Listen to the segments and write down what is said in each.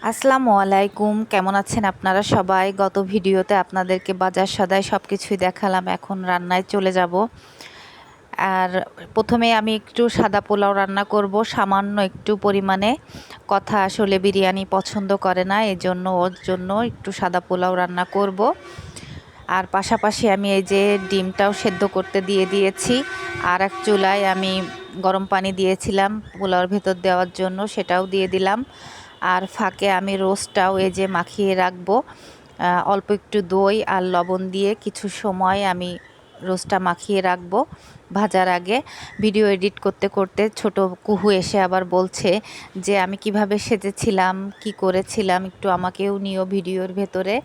আসসালামু আলাইকুম, কেমন আছেন আপনারা সবাই? গত ভিডিওতে আপনাদেরকে বাজার সদাই সব কিছুই দেখালাম। এখন রান্নায় চলে যাব। আর প্রথমে আমি একটু সাদা পোলাও রান্না করব, সামান্য একটু পরিমাণে। কথা আসলে বিরিয়ানি পছন্দ করে না, এজন্য ওর জন্য একটু সাদা পোলাও রান্না করব। আর পাশাপাশি আমি এই যে ডিমটাও সেদ্ধ করতে দিয়ে দিয়েছি। আর এক চুলায় আমি গরম পানি দিয়েছিলাম পোলাওর ভেতর দেওয়ার জন্য, সেটাও দিয়ে দিলাম। আর ফাঁকে আমি রোস্টটাও এই যে মাখিয়ে রাখবো। অল্প একটু দই আর লবণ দিয়ে কিছু সময় আমি রোস্টটা মাখিয়ে রাখবো ভাজার আগে। ভিডিও এডিট করতে করতে ছোট কুহু এসে আবার বলছে যে আমি কিভাবে সেজেছিলাম, কি করেছিলাম, একটু আমাকেও নিও ভিডিওর ভেতরে।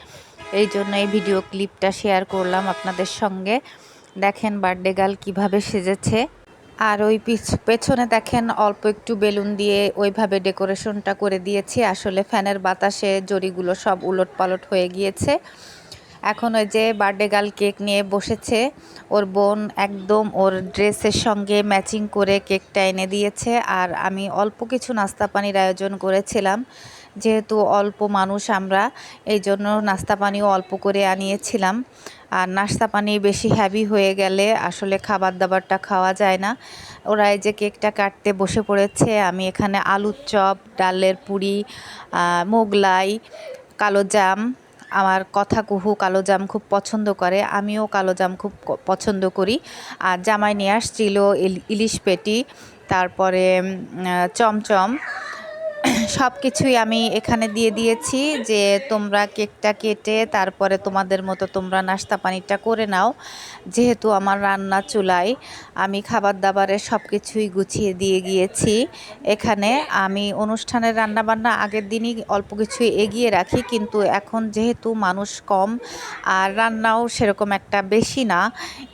এই জন্য এই ভিডিও ক্লিপটা শেয়ার করলাম আপনাদের সঙ্গে। দেখেন বার্থডে গার্ল কীভাবে সেজেছে। আর ওই পেছনে দেখেন অল্প একটু বেলুন দিয়ে ওইভাবে ডেকোরেশনটা করে দিয়েছি। আসলে ফ্যানের বাতাসে জরিগুলো সব উলট পালট হয়ে গিয়েছে। এখন ওই যে বার্থডে গার্ল কেক নিয়ে বসেছে, ওর বোন একদম ওর ড্রেসের সঙ্গে ম্যাচিং করে কেকটা এনে দিয়েছে। আর আমি অল্প কিছু নাস্তা পানির আয়োজন করেছিলাম, যেহেতু অল্প মানুষ আমরা, এই জন্য নাস্তা পানিও অল্প করে আনিয়েছিলাম। আর নাস্তা পানি বেশি হেভি হয়ে গেলে আসলে খাবার দাবারটা খাওয়া যায় না। ওরা এই যে কেকটা কাটতে বসে পড়েছে। আমি এখানে আলুর চপ, ডালের পুরি, মোগলাই, কালো জাম, আমার কথা কুহু কালো জাম খুব পছন্দ করে, আমিও কালো জাম খুব পছন্দ করি। আর জামাই নিয়ে আসছিল ইলিশ পেটি, তারপরে চমচম, সব কিছুই আমি এখানে দিয়ে দিয়েছি যে তোমরা কেকটা কেটে তারপরে তোমাদের মতো তোমরা নাস্তা পানিটা করে নাও। যেহেতু আমার রান্না চুলায়, আমি খাবার দাবারের সব কিছুই গুছিয়ে দিয়ে গিয়েছি। এখানে আমি অনুষ্ঠানের রান্নাবান্না আগের দিনই অল্প কিছুই এগিয়ে রাখি, কিন্তু এখন যেহেতু মানুষ কম আর রান্নাও সেরকম একটা বেশি না,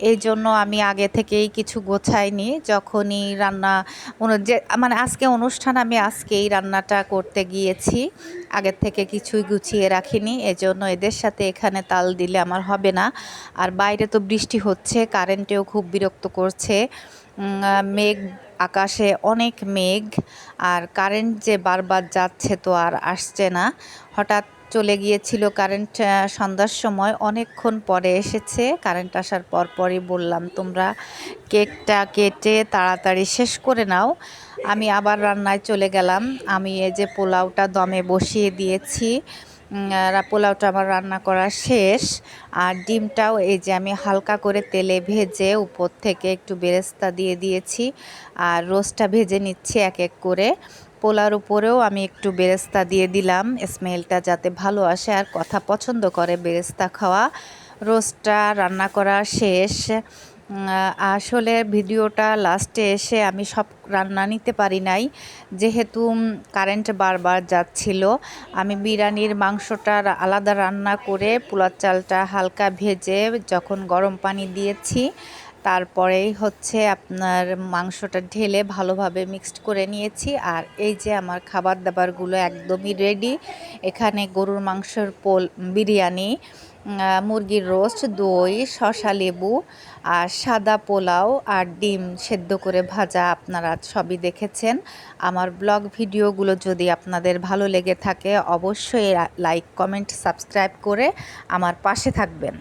এই জন্য আমি আগে থেকেই কিছু গোছাইনি। যখনই রান্না যে মানে আজকে অনুষ্ঠান, আমি আজকেই রান্নাটা করতে গিয়েছি, আগের থেকে কিছুই গুছিয়ে রাখিনি। এজন্য এদের সাথে এখানে তাল দিলে আমার হবে না। আর বাইরে তো বৃষ্টি হচ্ছে, কারেন্টেও খুব বিরক্ত করছে। মেঘ, আকাশে অনেক মেঘ, আর কারেন্ট যে বারবার যাচ্ছে তো আর আসছে না। হঠাৎ চলে গিয়েছিল কারেন্ট সন্ধ্যার সময়, অনেকক্ষণ পরে এসেছে। কারেন্ট আসার পরই বললাম তোমরা কেকটা কেটে তাড়াতাড়ি শেষ করে নাও। আমি আবার রান্নায় চলে গেলাম। আমি এই যে পোলাওটা দমে বসিয়ে দিয়েছি। পোলাওটা আমার রান্না করা শেষ। আর ডিমটাও এই যে আমি হালকা করে তেলে ভেজে উপর থেকে একটু বেরেস্তা দিয়ে দিয়েছি। আর রোস্টটা ভেজে নিচ্ছি এক এক করে। পোলার উপরেও আমি একটু বেরেস্তা দিয়ে দিলাম, স্মেলটা যাতে ভালো আসে, আর কথা পছন্দ করে বেরেস্তা খাওয়া। রোস্টটা রান্না করা শেষ। আসলে ভিডিওটা লাস্টে এসে আমি সব রান্না নিতে পারি নাই, যেহেতু কারেন্ট বারবার যাচ্ছিল। আমি বিরিয়ানির মাংসটা আলাদা রান্না করে পোলার চালটা হালকা ভেজে যখন গরম পানি দিয়েছি, তারপরেই হচ্ছে আপনার মাংসটা ঢেলে ভালোভাবে মিক্সড করে নিয়েছি। আর এই যে আমার খাবার দাবারগুলো একদমই রেডি। এখানে গরুর মাংসের বিরিয়ানি, মুরগির রোস্ট, দই, শসা, লেবু, আর সাদা পোলাও, আর ডিম সেদ্ধ করে ভাজা, আপনারা সবই দেখেছেন। আমার ব্লগ ভিডিওগুলো যদি আপনাদের ভালো লেগে থাকে অবশ্যই লাইক, কমেন্ট, সাবস্ক্রাইব করে আমার পাশে থাকবেন।